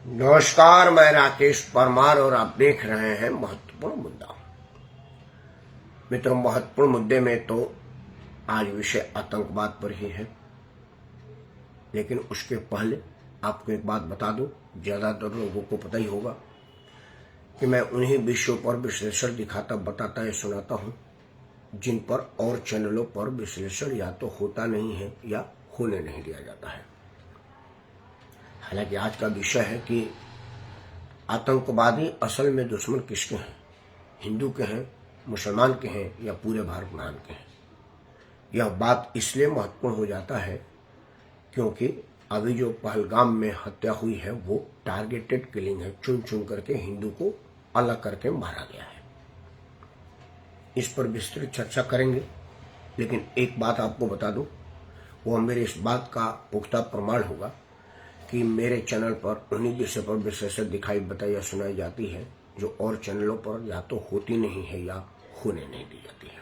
नमस्कार, मैं राकेश परमार और आप देख रहे हैं महत्वपूर्ण मुद्दा। मित्रों, महत्वपूर्ण मुद्दे में तो आज विषय आतंकवाद पर ही है, लेकिन उसके पहले आपको एक बात बता दूं, ज्यादातर लोगों को पता ही होगा कि मैं उन्हीं विषयों पर विश्लेषण दिखाता, बताता या सुनाता हूं जिन पर और चैनलों पर विश्लेषण या तो होता नहीं है या होने नहीं दिया जाता है। हालांकि आज का विषय है कि आतंकवादी असल में दुश्मन किसके हैं, हिंदू के हैं, मुसलमान के हैं या पूरे भारत महान के हैं। यह बात इसलिए महत्वपूर्ण हो जाता है क्योंकि अभी जो पहलगाम में हत्या हुई है वो टारगेटेड किलिंग है। चुन चुन करके हिंदू को अलग करके मारा गया है। इस पर विस्तृत चर्चा करेंगे, लेकिन एक बात आपको बता दूं, वो मेरे इस बात का पुख्ता प्रमाण होगा कि मेरे चैनल पर उन्हीं विषय पर विशेषज्ञ दिखाई बताई या सुनाई जाती है जो और चैनलों पर या तो होती नहीं है या होने नहीं दी जाती है।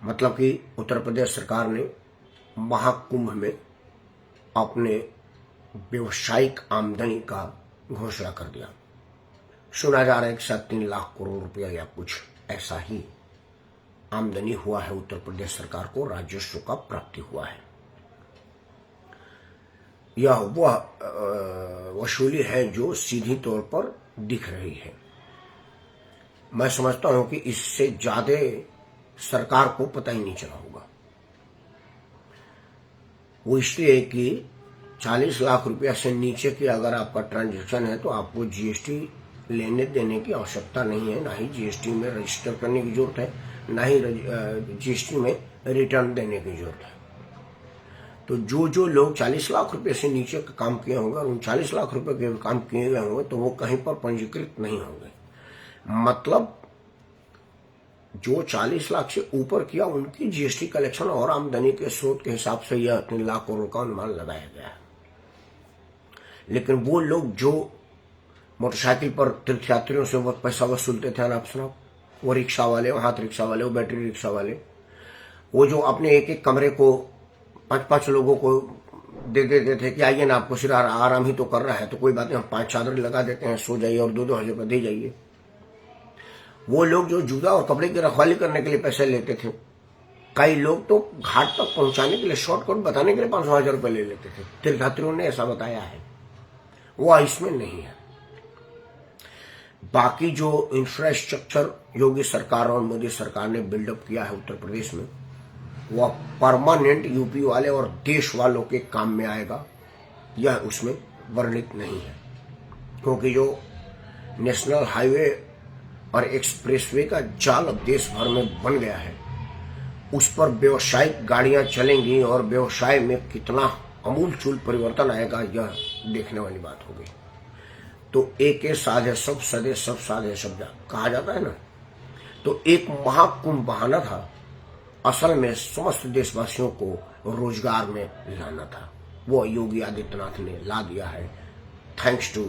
मतलब कि उत्तर प्रदेश सरकार ने महाकुंभ में अपने व्यवसायिक आमदनी का घोषणा कर दिया। सुना जा रहा है कि 3 लाख करोड़ रुपया या कुछ ऐसा ही आमदनी हुआ है, उत्तर प्रदेश सरकार को राजस्व का प्राप्ति हुआ है। यह वह वसूली है जो सीधी तौर पर दिख रही है। मैं समझता हूं कि इससे ज्यादा सरकार को पता ही नहीं चला होगा। वो इसलिए कि 40 लाख रुपया से नीचे की अगर आपका ट्रांजैक्शन है तो आपको जीएसटी लेने देने की आवश्यकता नहीं है, ना ही जीएसटी में रजिस्टर करने की जरूरत है, ना ही जीएसटी में रिटर्न देने की जरूरत है। तो जो लोग 40 लाख रुपए से नीचे का काम किए होंगे और उन 40 लाख रुपए के काम किए गए होंगे तो वो कहीं पर पंजीकृत नहीं होंगे। मतलब जो 40 लाख से ऊपर किया उनकी जीएसटी कलेक्शन और आमदनी के स्रोत के हिसाब से यह 3 लाख करोड़ का अनुमान लगाया गया है। लेकिन वो लोग जो मोटरसाइकिल पर तीर्थयात्रियों से वो पैसा वसूलते थे अनाप शनाप, वो रिक्शा वाले, वो हाथ रिक्शा वाले, वो बैटरी रिक्शा वाले, वो जो अपने एक एक कमरे को 5-5 लोगों को दे देते थे कि आइए ना, आपको सिर्फ आराम ही तो कर रहा है तो कोई बात नहीं, हम 5 चादर लगा देते हैं, सो जाइए और 2-2 हजार रुपये दे जाइए। वो लोग जो जूता और कपड़े की रखवाली करने के लिए पैसे लेते थे, कई लोग तो घाट तक पहुंचाने के लिए शॉर्टकट बताने के लिए 500,000 रुपये ले लेते थे। तीर्थयात्रियों ने ऐसा बताया है, वो इसमें नहीं है। बाकी जो इंफ्रास्ट्रक्चर योगी सरकार और मोदी सरकार ने बिल्डअप किया है उत्तर प्रदेश में, वह परमानेंट यूपी वाले और देश वालों के काम में आएगा, यह उसमें वर्णित नहीं है। क्योंकि जो नेशनल हाईवे और एक्सप्रेसवे का जाल अब देश भर में बन गया है, उस पर व्यवसायिक गाड़ियां चलेंगी और व्यवसाय में कितना अमूलचूल परिवर्तन आएगा यह देखने वाली बात होगी। तो एक साधे सब सदे, सब साधे सब जा कहा जाता है ना। तो एक महाकुंभ बहाना था, असल में समस्त देशवासियों को रोजगार में लाना था। वो योगी आदित्यनाथ ने ला दिया है। थैंक्स टू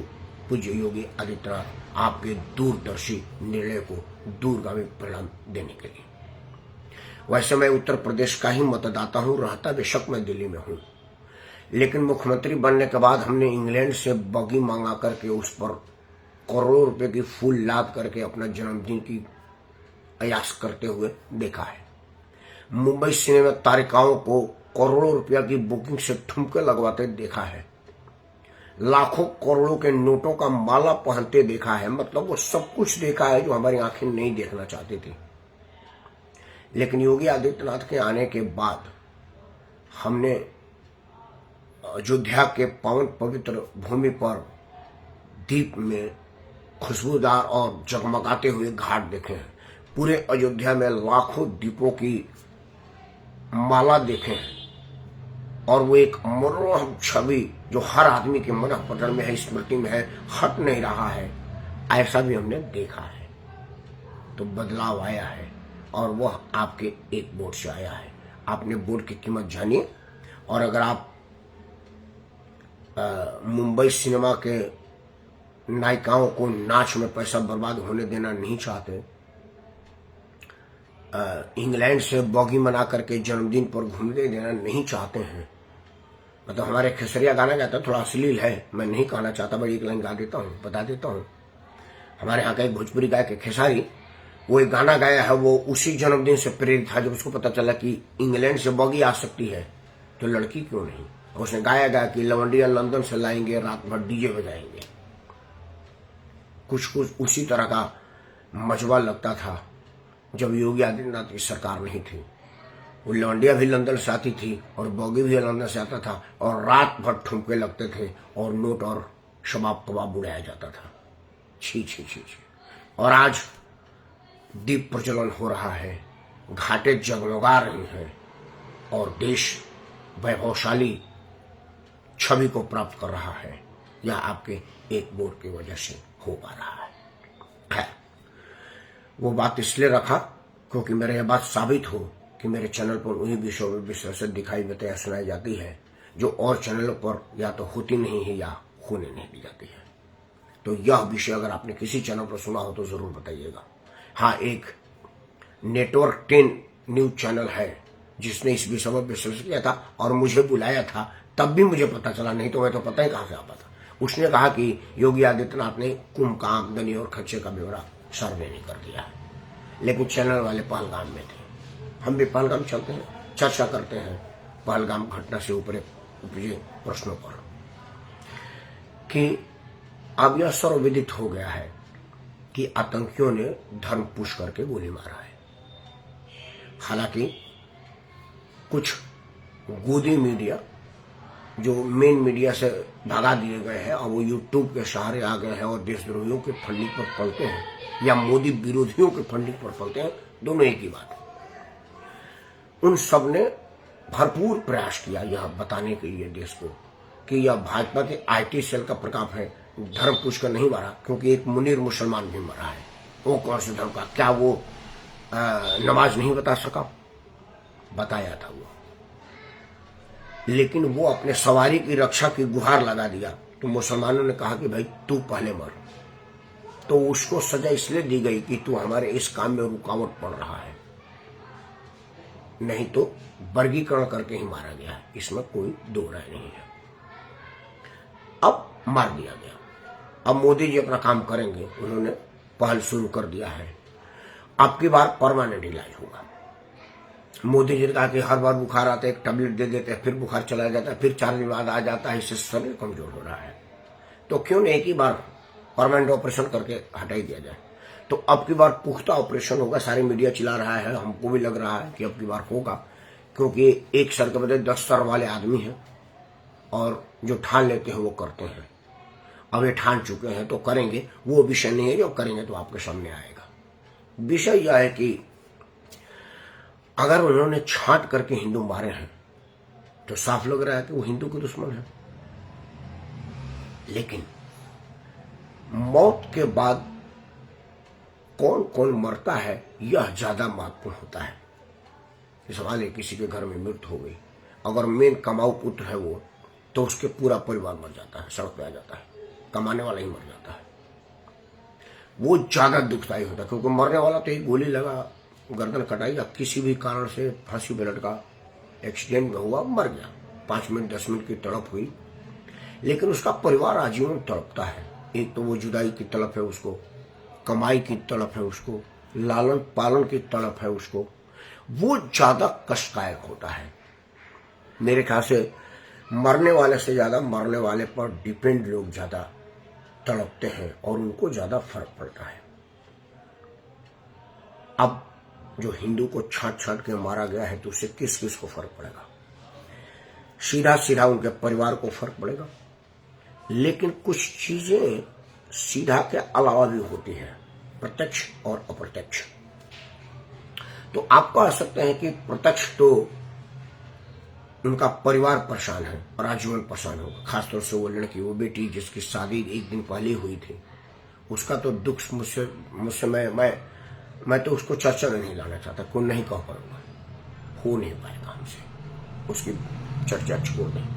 पूज्य योगी आदित्यनाथ, आपके दूरदर्शी निर्णय को दूरगामी परिणाम देने के लिए। वैसे मैं उत्तर प्रदेश का ही मतदाता हूं, रहता बेशक मैं दिल्ली में हूं, लेकिन मुख्यमंत्री बनने के बाद हमने इंग्लैंड से बगी मांगा करके उस पर करोड़ों रुपए की फूल लाद करके अपना जन्मदिन की अयास करते हुए देखा है। मुंबई सिनेमा तारिकाओं को करोड़ों रुपया की बुकिंग से ठुमके लगवाते देखा है। लाखों करोड़ों के नोटों का माला पहनते देखा है। मतलब वो सब कुछ देखा है जो हमारी आंखें नहीं देखना चाहती थी। लेकिन योगी आदित्यनाथ के आने के बाद हमने अयोध्या के पावन पवित्र भूमि पर दीप में खुशबूदार और जगमगाते हुए घाट देखे हैं। पूरे अयोध्या में लाखों दीपों की माला देखे हैं और वो एक मनोरम छवि जो हर आदमी के मन पटल में है, स्मृति में है, हट नहीं रहा है, ऐसा भी हमने देखा है। तो बदलाव आया है और वह आपके एक वोट से आया है। आपने वोट की कीमत जानिए। और अगर आप मुंबई सिनेमा के नायिकाओं को नाच में पैसा बर्बाद होने देना नहीं चाहते, इंग्लैंड से बॉगी मना करके जन्मदिन पर घूमने देना नहीं चाहते हैं, मतलब हमारे खेसरिया गाना गाता है, थोड़ा अश्लील है, मैं नहीं कहना चाहता, बट एक लाइन गा देता हूँ, बता देता हूँ। हमारे यहाँ का एक भोजपुरी गायक है खेसारी, वो एक गाना गाया है, वो उसी जन्मदिन से प्रेरित था जब उसको पता चला कि इंग्लैंड से बॉगी आ सकती है तो लड़की क्यों नहीं। उसने गाया कि लवंडिया लंदन से लाएंगे, रात भर डीजे बजाएंगे। कुछ कुछ उसी तरह का मजबा लगता था जब योगी आदित्यनाथ की सरकार नहीं थी। वो लवंडिया भी लंदन से आती थी और बॉगी भी लंदन से आता था और रात भर ठुमके लगते थे और नोट और शबाब कबाब उड़ाया जाता था। छी छी छी छी। और आज दीप प्रज्वलन हो रहा है, घाटे जगमगा रही हैं और देश वैभवशाली छवि को प्राप्त कर रहा है। यह आपके एक वोट की वजह से हो पा रहा है। खैर, वो बात इसलिए रखा क्योंकि मेरे यह बात साबित हो कि मेरे चैनल पर उन्हीं विषयों में विस्तार से दिखाई बताया सुनाई जाती है जो और चैनलों पर या तो होती नहीं है या होने नहीं दी जाती है। तो यह विषय अगर आपने किसी चैनल पर सुना हो तो जरूर बताइएगा। हाँ, एक नेटवर्क 10 न्यूज चैनल है जिसने इस विषय में विश्लेषण किया था और मुझे बुलाया था, तब भी मुझे पता चला, नहीं तो मैं तो पता ही कहां से आता था। उसने कहा कि योगी आदित्यनाथ ने कुंभ का आमदनी और खर्चे का ब्यौरा सर्वे नहीं कर दिया है, लेकिन चैनल वाले पहलगाम में थे। हम भी पहलगाम चलते हैं, चर्चा करते हैं पहलगाम घटना से उपजे प्रश्नों पर कि अब यह सर्वविदित हो गया है कि आतंकियों ने धर्म पुश करके गोली मारा है। हालांकि कुछ गोदी मीडिया जो मेन मीडिया से भगा दिए गए हैं और वो यूट्यूब के सहारे आ गए हैं और देशद्रोहियों के फंडिंग पर पलते हैं या मोदी विरोधियों के फंडिंग पर पलते हैं, दोनों एक ही बात है। उन सब ने भरपूर प्रयास किया यह बताने के लिए देश को कि यह भाजपा के आईटी सेल का प्रताप है, धर्म पूछ कर नहीं मारा, क्योंकि एक मुनीर मुसलमान भी मरा है। वो कौन से धर्म का, क्या वो नमाज नहीं बता सका? बताया था वो, लेकिन वो अपने सवारी की रक्षा की गुहार लगा दिया तो मुसलमानों ने कहा कि भाई तू पहले मर। तो उसको सजा इसलिए दी गई कि तू हमारे इस काम में रुकावट पड़ रहा है, नहीं तो वर्गीकरण करके ही मारा गया है, इसमें कोई दो राय नहीं है। अब मार दिया गया, अब मोदी जी अपना काम करेंगे, उन्होंने पहल शुरू कर दिया है। अब की बार परमानेंट इलाज होगा। मोदी जी ने कहा कि हर बार बुखार आता है एक टैबलेट दे देते हैं, फिर बुखार चला जाता है, फिर 4 दिन बाद आ जाता है, इससे शरीर कमजोर हो रहा है। तो क्यों नहीं एक ही बार परमानेंट ऑपरेशन करके हटा ही दिया जाए। तो अब की बार पुख्ता ऑपरेशन होगा। सारी मीडिया चिल्ला रहा है, हमको भी लग रहा है कि अब की बार होगा, क्योंकि एक सर के बदले 10 सर वाले आदमी हैं और जो ठान लेते हैं वो करते हैं। अब ये ठान चुके हैं तो करेंगे, वो विषय नहीं है, जो करेंगे तो आपके सामने आएगा। विषय यह है कि अगर उन्होंने छांट करके हिंदू मारे हैं तो साफ लग रहा है कि वो हिंदू के दुश्मन है। लेकिन मौत के बाद कौन कौन मरता है यह ज्यादा महत्वपूर्ण होता है। सवाल है, किसी के घर में मृत्यु हो गई, अगर मेन कमाऊ पुत्र है वो, तो उसके पूरा परिवार मर जाता है, सड़क पे आ जाता है, कमाने वाला ही मर जाता है। वो ज्यादा दुखदायी होता है, क्योंकि मरने वाला तो एक गोली लगा, गर्दन कटाई या किसी भी कारण से फांसी पे लटका, एक्सीडेंट में हुआ, मर गया, 5 मिनट 10 मिनट की तड़प हुई, लेकिन उसका परिवार आजीवन तड़पता है। एक तो वो जुदाई की तड़प है उसको, कमाई की तड़प है उसको, लालन पालन की तड़प है उसको, वो ज्यादा कष्टदायक होता है। मेरे ख्याल से मरने वाले से ज्यादा मरने वाले पर डिपेंड लोग ज्यादा तड़पते हैं और उनको ज्यादा फर्क पड़ता है। अब जो हिंदू को छांट छांट के मारा गया है तो उससे किस किस को फर्क पड़ेगा? सीधा सीधा उनके परिवार को फर्क पड़ेगा, लेकिन कुछ चीजें सीधा के अलावा भी होती हैं, प्रत्यक्ष और अप्रत्यक्ष। तो आप कह सकते हैं कि प्रत्यक्ष तो उनका परिवार परेशान है और आजीवन परेशान होगा। खासतौर से वो लड़की, वो बेटी जिसकी शादी एक दिन पहले हुई थी, उसका तो दुख मुझसे मैं तो उसको चर्चा में नहीं लाना चाहता, कोई नहीं कह पाऊंगा, हो नहीं पाएगा हमसे, उसकी चर्चा छोड़ दें।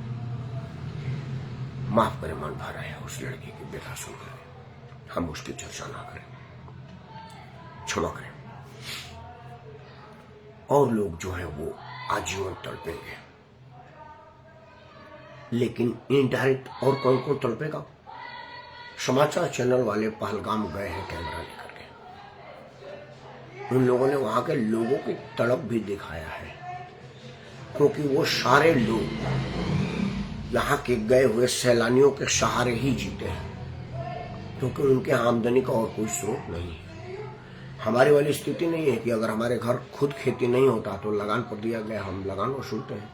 माफ करें, मन भर आया उस लड़की की व्यथा सुनकर, हम उसकी चर्चा ना करें, क्षमा करें। और लोग जो है वो आजीवन तड़पेंगे। लेकिन इनडायरेक्ट और कौन कौन तड़पेगा? समाचार चैनल वाले पहलगाम गए हैं कैमरा लेकर के, उन लोगों ने वहां के लोगों की तड़प भी दिखाया है, क्योंकि वो सारे लोग यहाँ के गए हुए सैलानियों के सहारे ही जीते हैं, क्योंकि उनके आमदनी का और कोई स्रोत नहीं है। हमारी वाली स्थिति नहीं है कि अगर हमारे घर खुद खेती नहीं होता तो लगान पर दिया गया, हम लगान वसूलते हैं।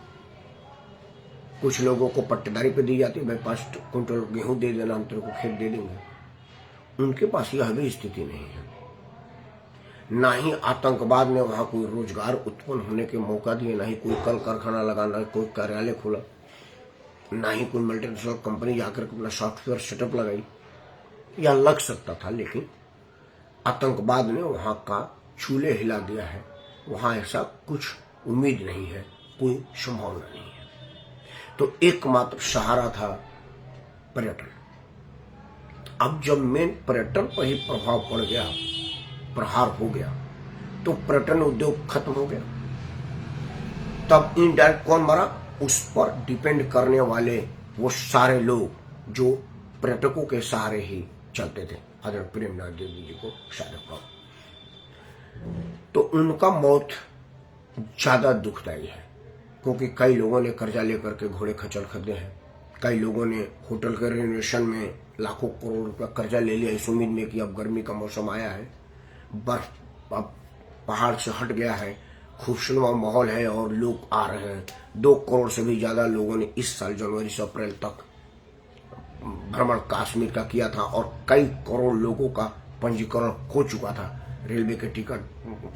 कुछ लोगों को पट्टेदारी पे दी जाती है, भाई 5 क्विंटल गेहूं दे देना, हम तेरे को खेत दे देंगे। उनके पास यह भी स्थिति नहीं है। ना ही आतंकवाद ने वहां कोई रोजगार उत्पन्न होने के मौका दिए, ना ही कोई कल कारखाना लगाना, कोई कार्यालय खोला, ना ही कोई मल्टीनेशनल कंपनी जाकर अपना सॉफ्टवेयर सेटअप लगाई। यह लग सकता था, लेकिन आतंकवाद ने वहां का चूल्हे हिला दिया है। वहां ऐसा कुछ उम्मीद नहीं है, कोई संभावना नहीं है। तो एकमात्र सहारा था पर्यटन। अब जब मेन पर्यटन पर ही प्रभाव पड़ गया, प्रहार हो गया, तो पर्यटन उद्योग खत्म हो गया। तब इनडायरेक्ट कौन मरा? उस पर डिपेंड करने वाले वो सारे लोग जो पर्यटकों के सहारे ही चलते थे। आदरणीय प्रेमनाथ देवी जी को शायद, तो उनका मौत ज्यादा दुखदायी है, क्योंकि कई लोगों ने कर्जा लेकर के घोड़े खच्चर खरीदे हैं। कई लोगों ने होटल के रेनोवेशन में लाखों करोड़ रुपया कर्जा ले लिया इस उम्मीद में कि अब गर्मी का मौसम आया है, बर्फ अब पहाड़ से हट गया है, खूबसूरत माहौल है और लोग आ रहे हैं। 2 करोड़ से भी ज्यादा लोगों ने इस साल जनवरी से अप्रैल तक भ्रमण कश्मीर का किया था, और कई करोड़ लोगों का पंजीकरण हो चुका था। रेलवे के टिकट,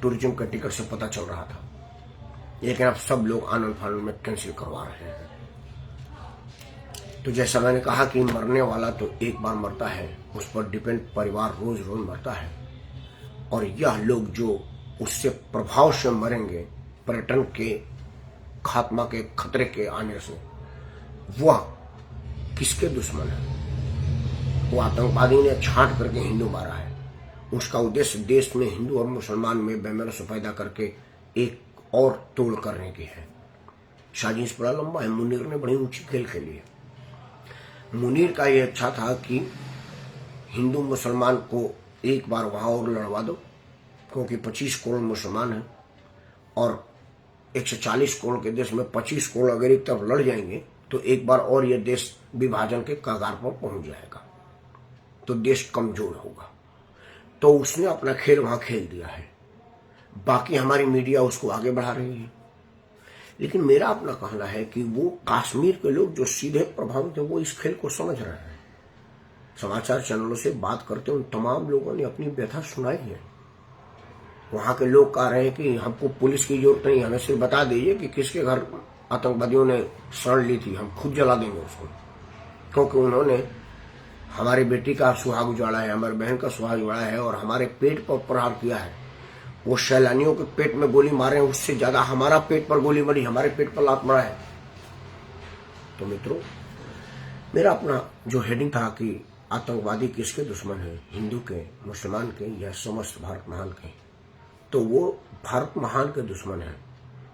टूरिज्म के टिकट से पता चल रहा था। लेकिन अब सब लोग आनंद फानंद में कैंसिल करवा रहे हैं। तो जैसा मैंने कहा कि मरने वाला तो एक बार मरता है, उस पर डिपेंड परिवार रोज रोज मरता है। और यह लोग जो उससे प्रभाव से मरेंगे, पर्यटन के खात्मा के खतरे के आने से, वह किसके दुश्मन है? वो आतंकवादी ने छांट करके हिंदू मारा है। उसका उद्देश्य देश में हिंदू और मुसलमान में बेमरस पैदा करके एक और तोड़ करने की है। साजिश बड़ा लंबा है। मुनीर ने बड़ी ऊंची खेल खेली है। मुनीर का यह इच्छा था कि हिंदू मुसलमान को एक बार वहां और लड़वा दो, क्योंकि 25 करोड़ मुसलमान हैं और 140 करोड़ के देश में 25 करोड़ अगर एक तरफ लड़ जाएंगे तो एक बार और यह देश विभाजन के कगार पर पहुंच जाएगा, तो देश कमजोर होगा। तो उसने अपना खेल वहां खेल दिया है। बाकी हमारी मीडिया उसको आगे बढ़ा रही है। लेकिन मेरा अपना कहना है कि वो कश्मीर के लोग जो सीधे प्रभावित है, वो इस खेल को समझ रहे हैं। समाचार चैनलों से बात करते उन तमाम लोगों ने अपनी व्यथा सुनाई है। वहां के लोग कह रहे हैं कि हमको पुलिस की जरूरत नहीं, हमें सिर्फ बता दीजिए कि किसके घर आतंकवादियों ने शरण ली थी, हम खुद जला देंगे उसको। क्योंकि उन्होंने हमारी बेटी का सुहाग उजाड़ा है, हमारी बहन का सुहाग उजाड़ा है और हमारे पेट पर प्रहार किया है। वो सैलानियों के पेट में गोली मारे हैं, उससे ज्यादा हमारा पेट पर गोली मरी, हमारे पेट पर लात मारा है। तो मित्रों, मेरा अपना जो हेडिंग था कि आतंकवादी किसके दुश्मन है, हिंदू के, मुसलमान के या समस्त भारत महान के, तो वो भारत महान के दुश्मन है,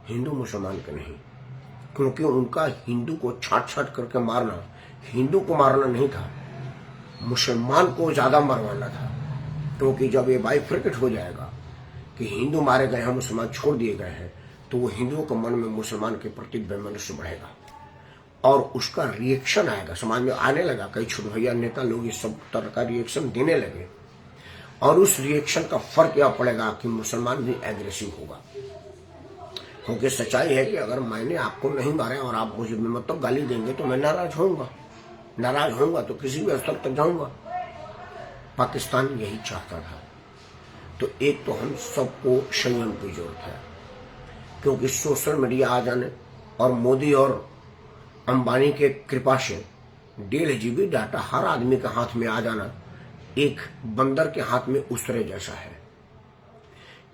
हिंदू मुसलमान के नहीं। क्योंकि उनका हिंदू को छाट छाट करके मारना हिंदू को मारना नहीं था, मुसलमान को ज्यादा मरवाना था। क्योंकि जब ये बाइफर्केट हो जाएगा कि हिंदू मारे गए हैं, मुसलमान छोड़ दिए गए हैं, तो वो हिंदुओं के मन में मुसलमान के प्रति वैमनस्य बढ़ेगा और उसका रिएक्शन आएगा, समाज में आने लगा। कई छोटे भैया नेता लोग इस सब तरह का रिएक्शन देने लगे और उस रिएक्शन का फर्क यह पड़ेगा कि मुसलमान भी एग्रेसिव होगा। क्योंकि सच्चाई है कि अगर मैंने आपको नहीं मारा और आप मुझे मतलब गाली देंगे तो मैं नाराज होऊंगा तो किसी भी स्तर तक जाऊंगा। पाकिस्तान यही चाहता था। तो एक तो हम सबको संयम की जरूरत है, क्योंकि सोशल मीडिया आ जाने और मोदी और अंबानी के कृपा से 1.5 GB डाटा हर आदमी के हाथ में आ जाना एक बंदर के हाथ में उस्तरे जैसा है।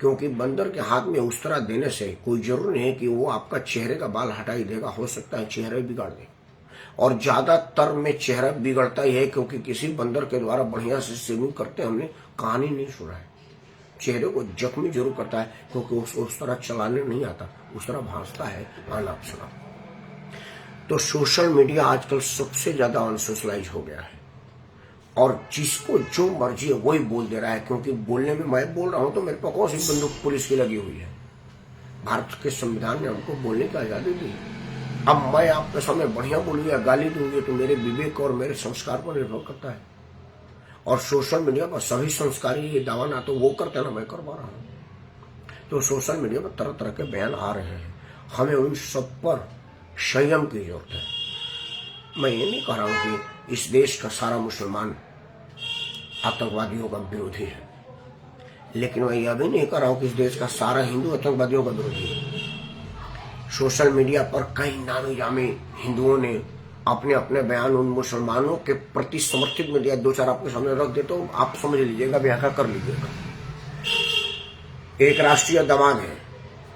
क्योंकि बंदर के हाथ में उस्तरा देने से कोई जरूर नहीं है कि वो आपका चेहरे का बाल हटा ही देगा, हो सकता है चेहरा बिगाड़ दे। और ज्यादातर में चेहरा बिगड़ता ही है, क्योंकि किसी बंदर के द्वारा बढ़िया से शेविंग करते हमने कहानी नहीं सुना है। चेहरे को जख्मी जरूर करता है, क्योंकि उसको उस तरह चलाने नहीं आता, उस तरह भांजता है आलाप शलाप। तो सोशल मीडिया आजकल सबसे ज्यादा अनसोशलाइज हो गया है और जिसको जो मर्जी है वही बोल दे रहा है, क्योंकि बोलने में मैं बोल रहा हूं तो मेरे पास कौन सी बंदूक पुलिस की लगी हुई है। भारत के संविधान ने हमको बोलने की आजादी दी। अब मैं आपके सामने बढ़िया बोलूँ या गाली दूंगी तो मेरे विवेक और मेरे संस्कार पर निर्भर करता है। और सोशल मीडिया पर सभी संस्कारी ये दावा ना तो वो करते ना मैं करवा रहा हूं। तो सोशल मीडिया पर तरह तरह के बयान आ रहे हैं, हमें उन सब पर संयम की जरूरत है। मैं ये नहीं कह रहा हूं कि इस देश का सारा मुसलमान आतंकवादियों का विरोधी है, लेकिन मैं यह भी नहीं कह रहा हूं कि इस देश का सारा हिंदू आतंकवादियों का विरोधी है। सोशल मीडिया पर कई नामी जामी हिंदुओं ने अपने अपने बयान उन मुसलमानों के प्रति समर्थित में दिया। दो चार आपके सामने रख देता हूं, आप समझ लीजिएगा, व्याख्या कर लीजिएगा। एक राष्ट्रीय दमाग है,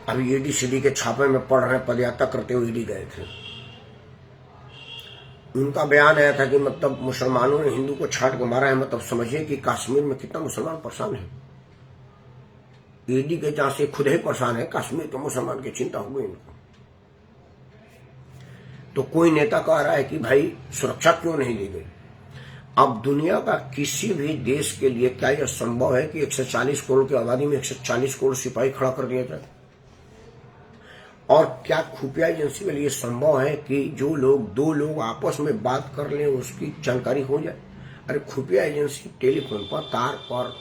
अभी ईडी सीडी के छापे में पड़ रहे, पदयात्रा करते हुए ईडी गए थे। उनका बयान आया था कि मतलब मुसलमानों ने हिंदू को छाट के मारा है। मतलब समझिए कि कश्मीर में कितना मुसलमान परेशान है। ईडी के जहां से खुद ही परेशान है, कश्मीर के मुसलमान की चिंता हो गई इनको। तो कोई नेता कह रहा है कि भाई सुरक्षा क्यों नहीं दी गई। अब दुनिया का किसी भी देश के लिए क्या यह संभव है कि 140 करोड़ की आबादी में 140 करोड़ सिपाही खड़ा कर दिया जाए? और क्या खुफिया एजेंसी के लिए संभव है कि जो लोग दो लोग आपस में बात कर लें उसकी जानकारी हो जाए? अरे खुफिया एजेंसी टेलीफोन पर, तार पर,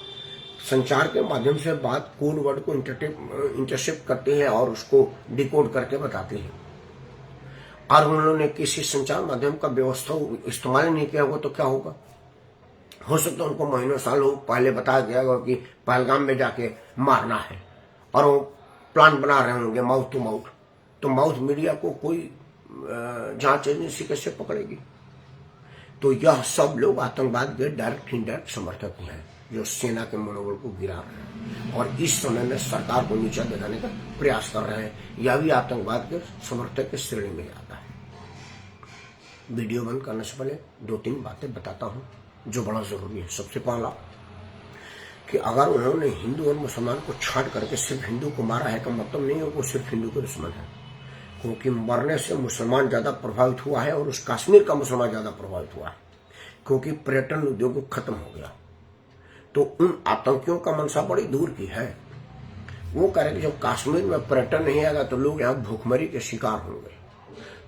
संचार के माध्यम से बात कोड वर्ड को इंटरसेप्ट करते हैं और उसको डिकोड करके बताते हैं। और उन्होंने किसी संचार माध्यम का व्यवस्था इस्तेमाल नहीं किया होगा तो क्या होगा? हो सकता है उनको महीनों सालों पहले बताया गया होगा कि पहलगाम में जाके मारना है और वो प्लान बना रहे होंगे माउथ टू माउथ। तो माउथ मीडिया को कोई जांच एजेंसी कैसे पकड़ेगी? तो यह सब लोग आतंकवाद के डायरेक्ट इनडायरेक्ट समर्थक हैं जो सेना के मनोबल को गिरा रहे हैं और इस समय में सरकार को नीचा दिखाने का प्रयास कर रहे हैं। यह भी आतंकवाद के समर्थक के श्रेणी में आता है। वीडियो बंद करने से पहले 2-3 बातें बताता हूं जो बड़ा जरूरी है। सबसे पहला कि अगर उन्होंने हिंदू और मुसलमान को छांट करके सिर्फ हिंदू को मारा है का मतलब नहीं है वो सिर्फ हिंदू के दुश्मन है, क्योंकि मरने से मुसलमान ज्यादा प्रभावित हुआ है और उस कश्मीर का मुसलमान ज्यादा प्रभावित हुआ है, क्योंकि पर्यटन उद्योग खत्म हो गया। तो उन आतंकियों का मनसा बड़ी दूर की है। वो कह रहे कि जब कश्मीर में पर्यटन नहीं आएगा तो लोग यहाँ भूखमरी के शिकार होंगे,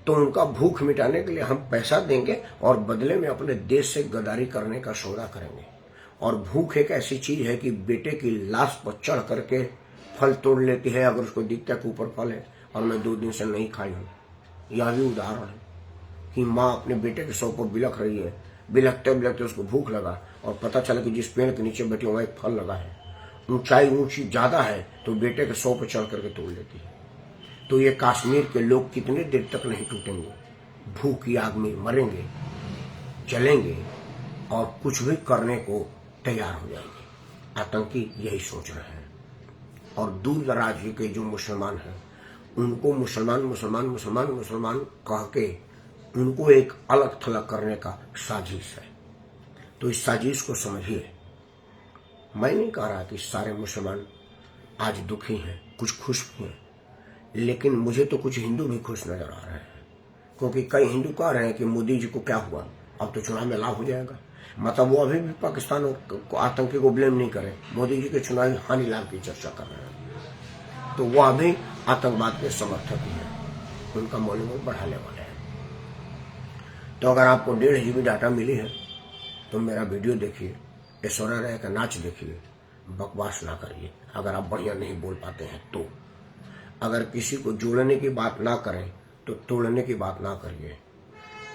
तो उनका भूख मिटाने के लिए हम पैसा देंगे और बदले में अपने देश से गद्दारी करने का सौदा करेंगे। और भूख एक ऐसी चीज है कि बेटे की लाश पर चढ़ करके फल तोड़ लेती है अगर उसको दिखता है कि ऊपर फल है और मैं 2 दिन से नहीं खाई हूं। यह भी उदाहरण है कि माँ अपने बेटे के सौ पर बिलख रही है, बिलखते बिलखते उसको भूख लगा और पता चला कि जिस पेड़ के नीचे बैठी वहां एक फल लगा है, ऊंचाई ऊंची ज्यादा है तो बेटे के सौ पर चढ़ करके तोड़ लेती है। तो ये कश्मीर के लोग कितने देर तक नहीं टूटेंगे, भूख की आग में मरेंगे, जलेंगे और कुछ भी करने को तैयार हो जाएंगे। आतंकी यही सोच रहे हैं। और दूर दराज के जो मुसलमान हैं उनको मुसलमान मुसलमान मुसलमान मुसलमान कह के उनको एक अलग थलग करने का साजिश है। तो इस साजिश को समझिए। मैं नहीं कह रहा कि सारे मुसलमान आज दुखी हैं, कुछ खुश भी हैं, लेकिन मुझे तो कुछ हिंदू भी खुश नजर आ रहे हैं, क्योंकि कई हिंदू कह रहे हैं कि मोदी जी को क्या हुआ, अब तो चुनाव में लाभ हो जाएगा। मतलब वो अभी भी पाकिस्तान और आतंकी को ब्लेम नहीं करे, मोदी जी के चुनावी हानि लाभ की चर्चा कर रहे हैं। तो वो अभी आतंकवाद के समर्थक ही हैं, उनका मनोबल बढ़ाने वाले हैं। तो अगर आपको 1.5 GB डाटा मिली है तो मेरा वीडियो देखिए, ऐश्वर्या राय का नाच देखिए, बकवास ना करिए। अगर आप बढ़िया नहीं बोल पाते हैं तो अगर किसी को जोड़ने की बात ना करें तो तोड़ने की बात ना करिए,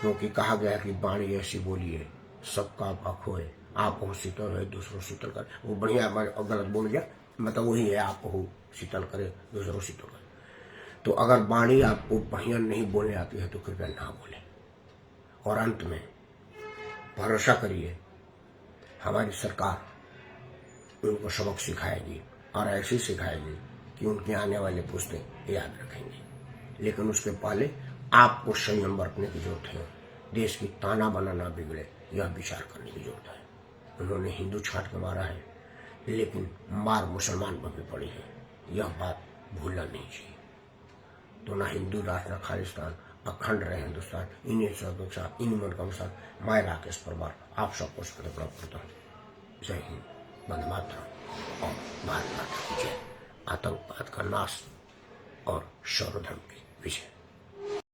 क्योंकि कहा गया कि बाणी ऐसी बोलिए सबका पाख होए, आप हो शीतल है दूसरों शीतल करे। वो बढ़िया गलत बोल गया, मतलब वही है, आप हो शीतल करे दूसरों शीतल करे। तो अगर बाणी आपको बढ़िया नहीं बोलने आती है तो कृपया ना बोले। और अंत में भरोसा करिए, हमारी सरकार उनको सबक सिखाएगी और ऐसी सिखाएगी कि उनके आने वाले पुश्तें याद रखेंगे। लेकिन उसके पहले आपको संयम बरतने की जरूरत है। देश की ताना बाना ना बिगड़े, यह विचार करने की जरूरत है। उन्होंने हिंदू छाट के मारा है, लेकिन मार मुसलमान पर भी पड़ी है, यह बात भूलना नहीं चाहिए। तो ना हिंदू राष्ट्र ना खालिस्तान अखंड रहे हिंदुस्तान। इन्हीं शब्दों के साथ, इन्हीं मनोकामना के साथ मैं राकेश परमार आप सबको प्राप्त करता हूँ। जय हिंद, वंदे मातरम और भारत माता की जय। आतंकवाद का नाश और सर्वधर्म की विजय।